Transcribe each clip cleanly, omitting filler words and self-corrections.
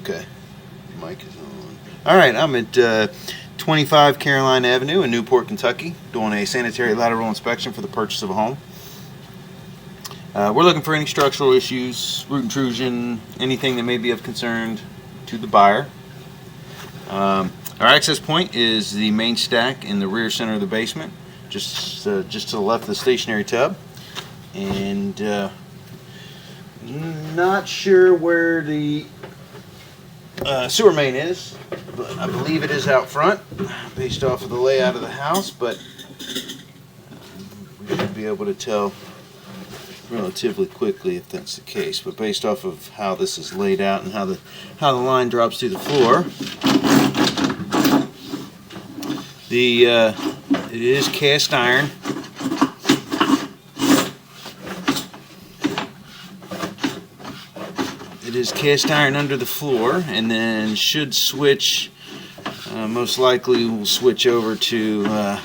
Okay. Mic is on. Alright, I'm at 25 Caroline Avenue in Newport, Kentucky, doing a sanitary lateral inspection for the purchase of a home. We're looking for any structural issues, root intrusion, anything that may be of concern to the buyer. Our access point is the main stack in the rear center of the basement, just to the left of the stationary tub. And not sure where the sewer main is, but I believe it is out front based off of the layout of the house, but we should be able to tell relatively quickly if that's the case. But based off of how this is laid out and how the line drops through the floor, it is cast iron. It is cast iron under the floor, and then should switch, most likely will switch over to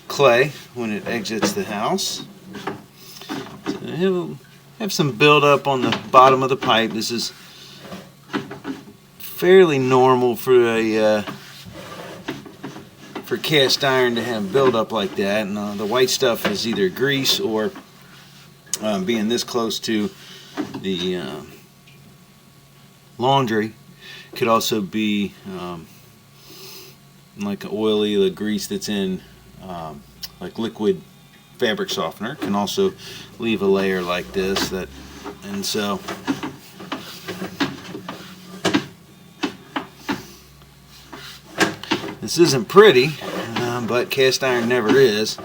clay when it exits the house. So it'll have some buildup on the bottom of the pipe. This is fairly normal for cast iron to have buildup like that, and the white stuff is either grease or being this close to the laundry, could also be like oily, the grease that's in like liquid fabric softener can also leave a layer like this. And so this isn't pretty, but cast iron never is,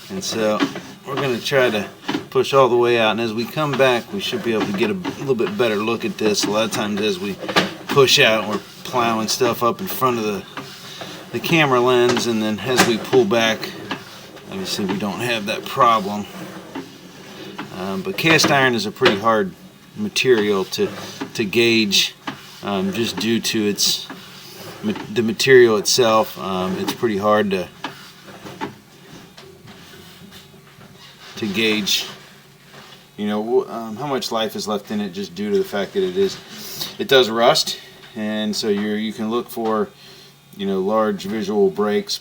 and so we're going to try to push all the way out, and as we come back we should be able to get a little bit better look at this. A lot of times as we push out, we're plowing stuff up in front of the camera lens, and then as we pull back, obviously we don't have that problem. But cast iron is a pretty hard material to gauge, just due to the material itself. It's pretty hard to gauge, how much life is left in it, just due to the fact that it does rust, and so you can look for large visual breaks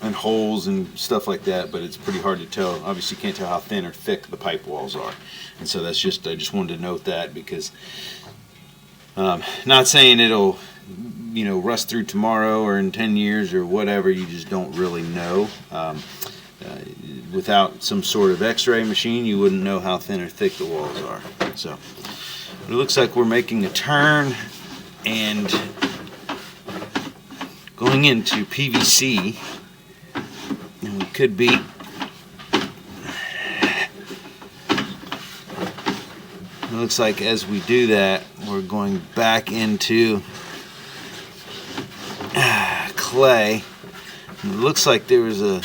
and holes and stuff like that, but it's pretty hard to tell. Obviously you can't tell how thin or thick the pipe walls are, and so I just wanted to note that, because not saying it'll rust through tomorrow or in 10 years or whatever, you just don't really know. Without some sort of x-ray machine, you wouldn't know how thin or thick the walls are. So it looks like we're making a turn and going into PVC, and we could be it looks like as we do that, we're going back into clay. And it looks like there was a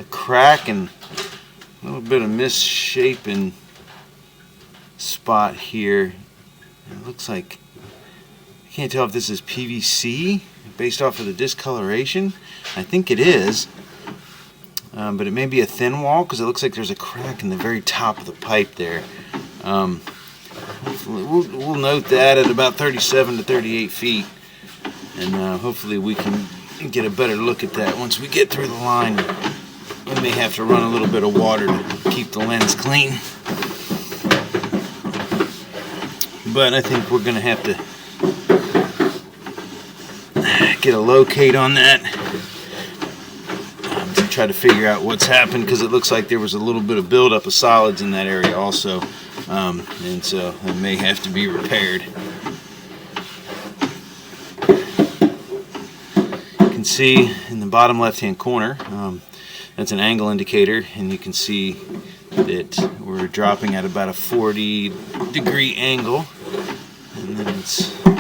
crack and a little bit of misshapen spot here. It looks like, I can't tell if this is PVC based off of the discoloration. I think it is, but it may be a thin wall, because it looks like there's a crack in the very top of the pipe there. We'll note that at about 37 to 38 feet, and hopefully we can get a better look at that once we get through the line. We may have to run a little bit of water to keep the lens clean, but I think we're going to have to get a locate on that to try to figure out what's happened, because it looks like there was a little bit of buildup of solids in that area also, and so it may have to be repaired. You can see in the bottom left hand corner, that's an angle indicator, and you can see that we're dropping at about a 40-degree angle, and then it's going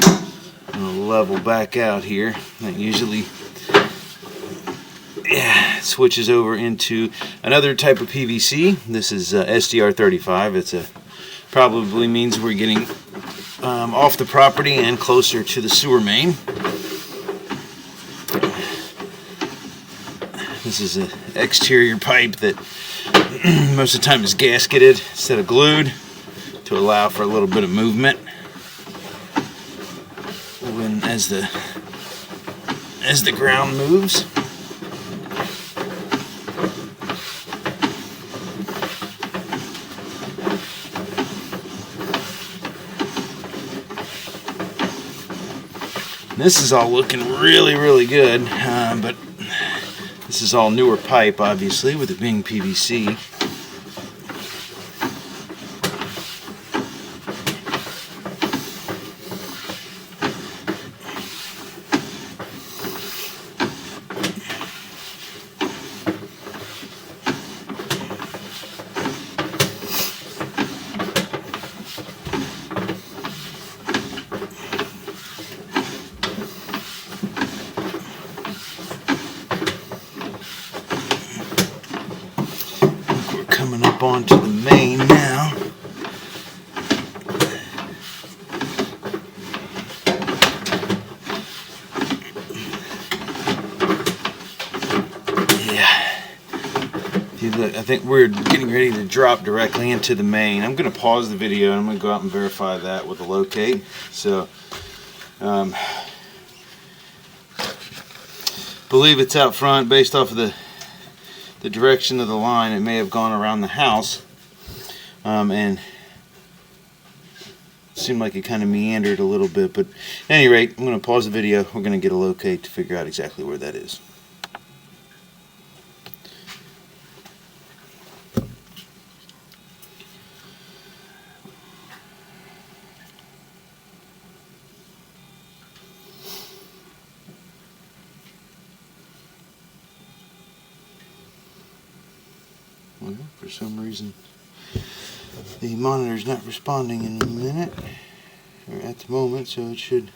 to level back out here. That usually switches over into another type of PVC. This is SDR35. It's probably means we're getting off the property and closer to the sewer main. This is an exterior pipe that most of the time is gasketed instead of glued to allow for a little bit of movement. when as the ground moves. This is all looking really, really good, but this is all newer pipe, obviously, with it being PVC. Coming up onto the main now. Yeah. If you look, I think we're getting ready to drop directly into the main. I'm going to pause the video and I'm going to go out and verify that with a locate. So, believe it's out front based off of the direction of the line. It may have gone around the house, and it seemed like it kind of meandered a little bit, but at any rate, I'm going to pause the video. We're going to get a locate to figure out exactly where that is. Well, for some reason the monitor's not responding in a minute, or at the moment, so it should.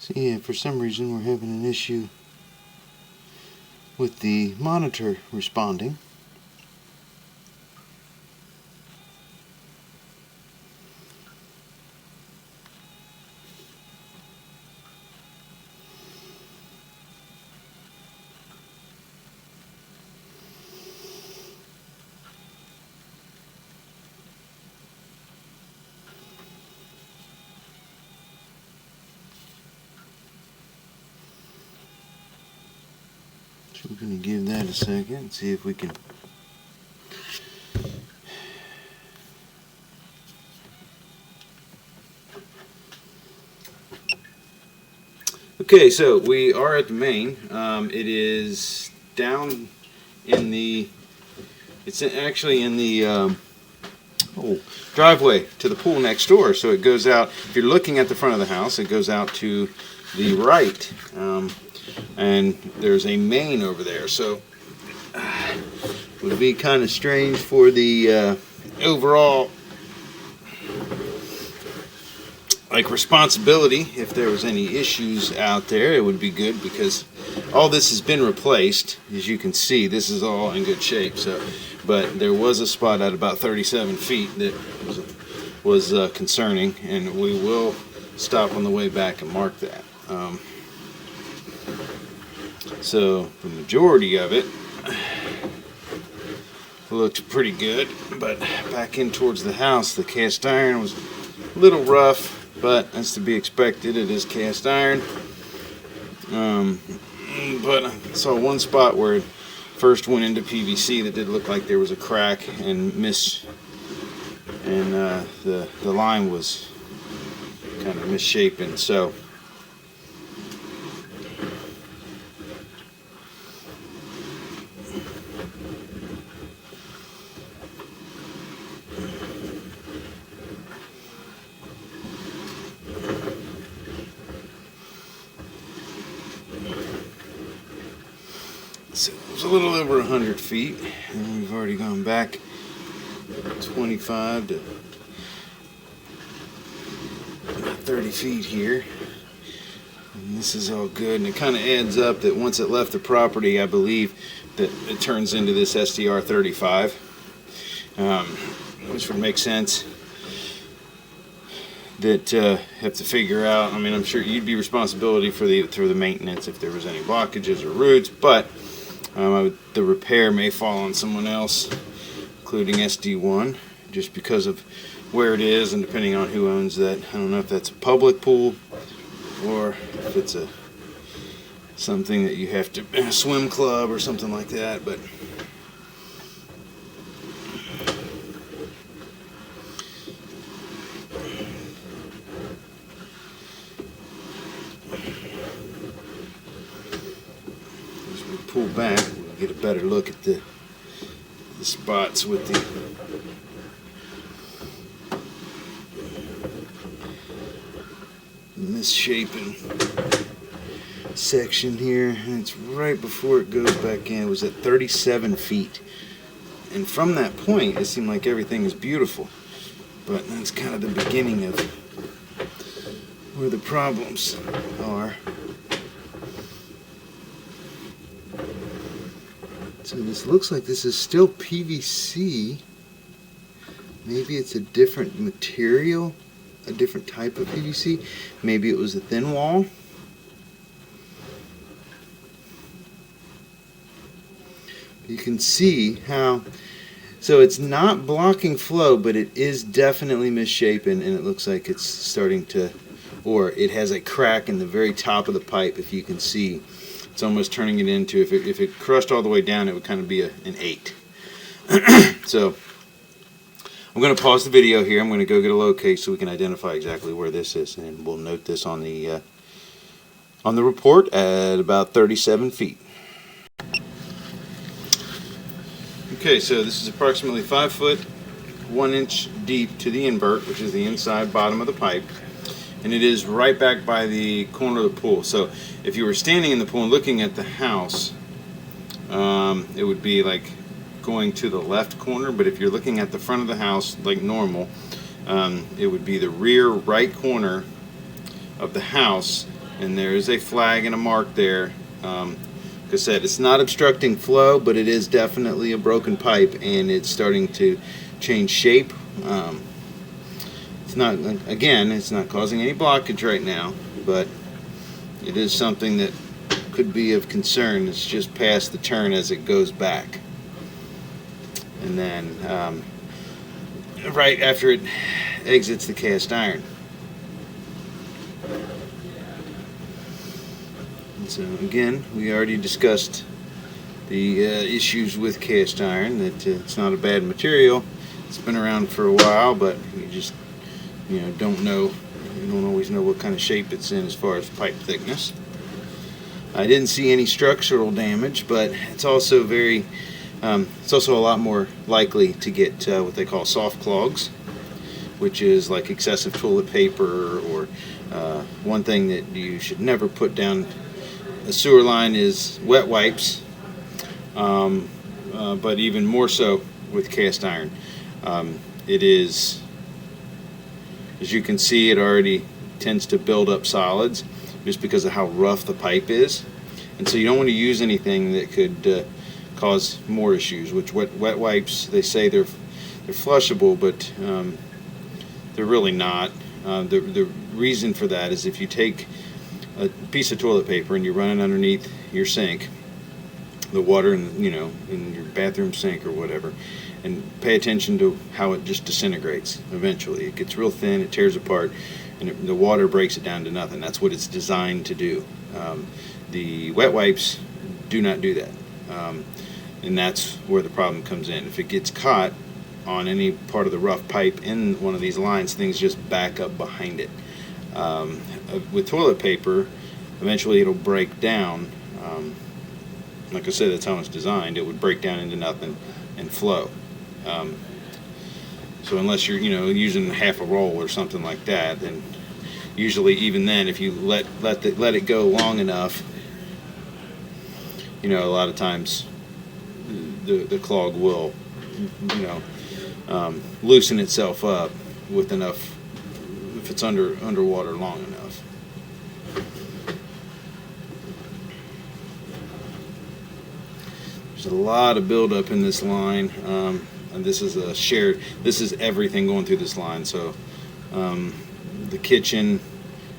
So yeah, for some reason we're having an issue with the monitor responding. So we're going to give that a second and see if we can. Okay, so we are at the main. It is down in the. It's actually in the driveway to the pool next door. So it goes out. If you're looking at the front of the house, it goes out to the right. And there's a main over there, so it would be kind of strange for the overall responsibility. If there was any issues out there, it would be good, because all this has been replaced. As you can see, this is all in good shape. So, but there was a spot at about 37 feet that was concerning, and we will stop on the way back and mark that. So the majority of it looked pretty good, but back in towards the house, the cast iron was a little rough, but that's to be expected. It is cast iron. But I saw one spot where it first went into PVC that did look like there was a crack and the line was kind of misshapen. So it was a little over 100 feet, and we've already gone back 25 to 30 feet here. And this is all good, and it kind of adds up that once it left the property, I believe that it turns into this SDR 35, which would make sense. That have to figure out. I mean, I'm sure you'd be responsibility for the maintenance if there was any blockages or roots, but the repair may fall on someone else, including SD1, just because of where it is and depending on who owns that. I don't know if that's a public pool or if it's something that you have to, a swim club or something like that, but as we pull back, we'll get a better look at the spots with the misshapen section here, and it's right before it goes back in. It was at 37 feet, and from that point it seemed like everything is beautiful, but that's kind of the beginning of where the problems are. So this looks like this is still PVC. Maybe it's a different material, a different type of PVC. Maybe it was a thin wall. You can see how, so it's not blocking flow, but it is definitely misshapen, and it looks like it's starting to, or it has a crack in the very top of the pipe. If you can see, it's almost turning it into, if it crushed all the way down, it would kind of be an 8. So I'm going to pause the video here. I'm going to go get a locate so we can identify exactly where this is, and we'll note this on the report at about 37 feet. Okay, so this is approximately 5 foot 1 inch deep to the invert, which is the inside bottom of the pipe, and it is right back by the corner of the pool. So if you were standing in the pool and looking at the house, it would be like going to the left corner, but if you're looking at the front of the house like normal, it would be the rear right corner of the house, and there is a flag and a mark there. Like I said, it's not obstructing flow, but it is definitely a broken pipe, and it's starting to change shape. It's not, again, it's not causing any blockage right now, but it is something that could be of concern. It's just past the turn as it goes back. And then right after it exits the cast iron. And so again, we already discussed the issues with cast iron, that it's not a bad material. It's been around for a while, but you just don't know, you don't always know what kind of shape it's in as far as pipe thickness. I didn't see any structural damage, but it's also it's also a lot more likely to get what they call soft clogs, which is like excessive toilet paper, or one thing that you should never put down a sewer line is wet wipes, but even more so with cast iron. It is, as you can see, it already tends to build up solids just because of how rough the pipe is, and so you don't want to use anything that could cause more issues. Which wet wipes, they say they're flushable, but they're really not. The reason for that is if you take a piece of toilet paper and you run it underneath your sink, the water in your bathroom sink or whatever, and pay attention to how it just disintegrates. Eventually it gets real thin, it tears apart, and the water breaks it down to nothing. That's what it's designed to do. The wet wipes do not do that, and that's where the problem comes in. If it gets caught on any part of the rough pipe in one of these lines, things just back up behind it. With toilet paper, eventually it'll break down. Like I said, that's how it's designed. It would break down into nothing and flow. So unless you're using half a roll or something like that, then usually even then, if you let it go long enough, a lot of times the clog will loosen itself up with enough if it's underwater long enough. There's a lot of buildup in this line, and this is a shared. This is everything going through this line. So the kitchen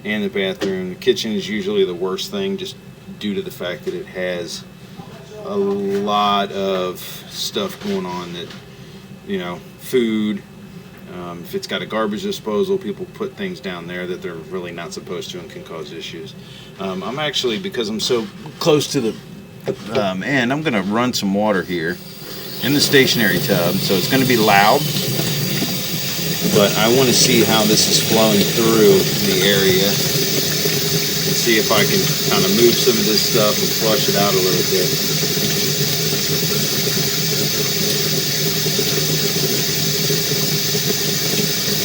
and the bathroom. The kitchen is usually the worst thing, just due to the fact that it has a lot of stuff going on that, you know, food. If it's got a garbage disposal, people put things down there that they're really not supposed to and can cause issues. I'm actually, because I'm so close to the end, I'm going to run some water here in the stationary tub, so it's going to be loud, but I want to see how this is flowing through the area and see if I can kind of move some of this stuff and flush it out a little bit.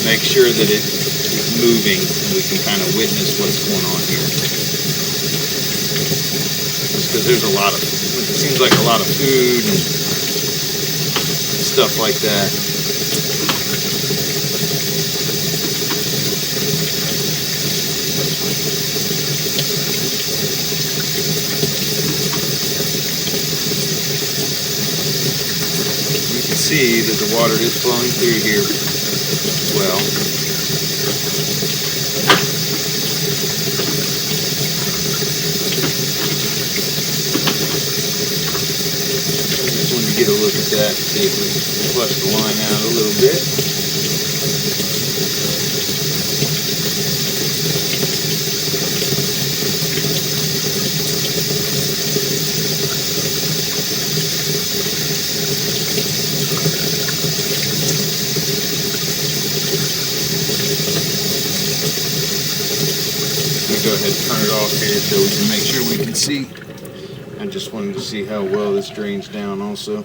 Make sure that it is moving and we can kind of witness what's going on here. Just because there's a lot of, it seems like a lot of food and stuff like that. You can see that the water is flowing through here as well. Just wanted to get a look at that, see if we can flush the line out a little bit. Go ahead and turn it off here so we can make sure we can see. I just wanted to see how well this drains down also.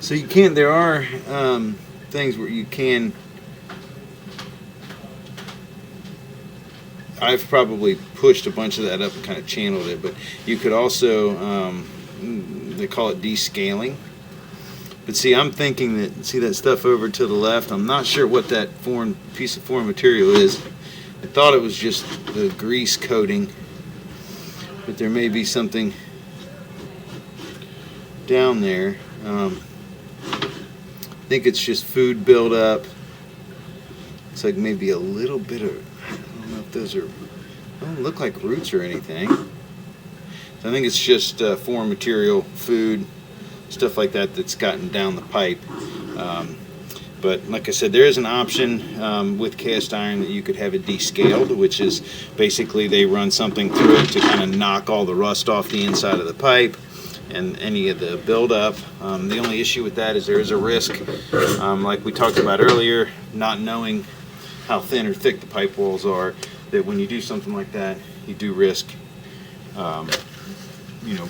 So you can, there are things where you can, I've probably pushed a bunch of that up and kind of channeled it, but you could also, they call it descaling. But see, I'm thinking that, see that stuff over to the left, I'm not sure what that piece of foreign material is. I thought it was just the grease coating, but there may be something down there. I think it's just food buildup. It's like maybe a little bit of, I don't know if those are, don't look like roots or anything. So I think it's just foreign material, food, stuff like that that's gotten down the pipe. But like I said, there is an option with cast iron that you could have it descaled, which is basically they run something through it to kind of knock all the rust off the inside of the pipe and any of the buildup. The only issue with that is there is a risk, like we talked about earlier, not knowing how thin or thick the pipe walls are, that when you do something like that, you do risk, you know,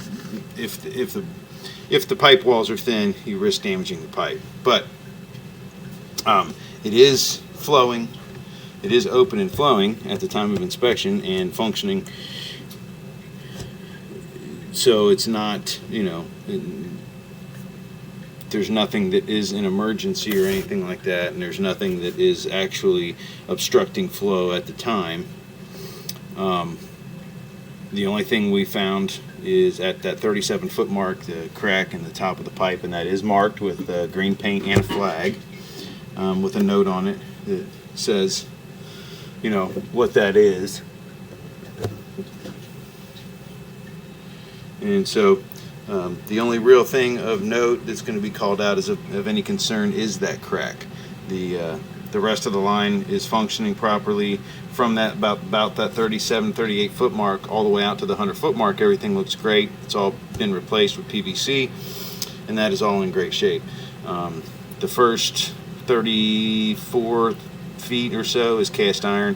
if the pipe walls are thin, you risk damaging the pipe. But it is flowing, it is open and flowing at the time of inspection and functioning. So it's not, you know, there's nothing that is an emergency or anything like that, and there's nothing that is actually obstructing flow at the time. The only thing we found is at that 37-foot mark, the crack in the top of the pipe, and that is marked with green paint and a flag with a note on it that says, you know, what that is. And so the only real thing of note that's going to be called out as of any concern is that crack. The rest of the line is functioning properly from that about that 37, 38 foot mark all the way out to the 100 foot mark. Everything looks great. It's all been replaced with PVC, and that is all in great shape. The first 34 feet or so is cast iron,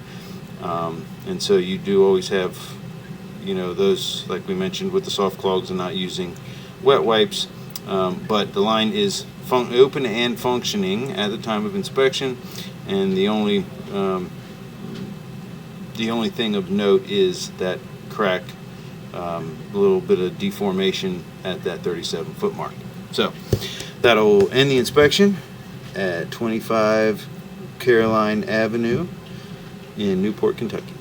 and so you do always have, you know, those, like we mentioned, with the soft clogs and not using wet wipes, but the line is open and functioning at the time of inspection, and the only thing of note is that crack, a little bit of deformation at that 37-foot mark. So that'll end the inspection at 25 Caroline Avenue in Newport, Kentucky.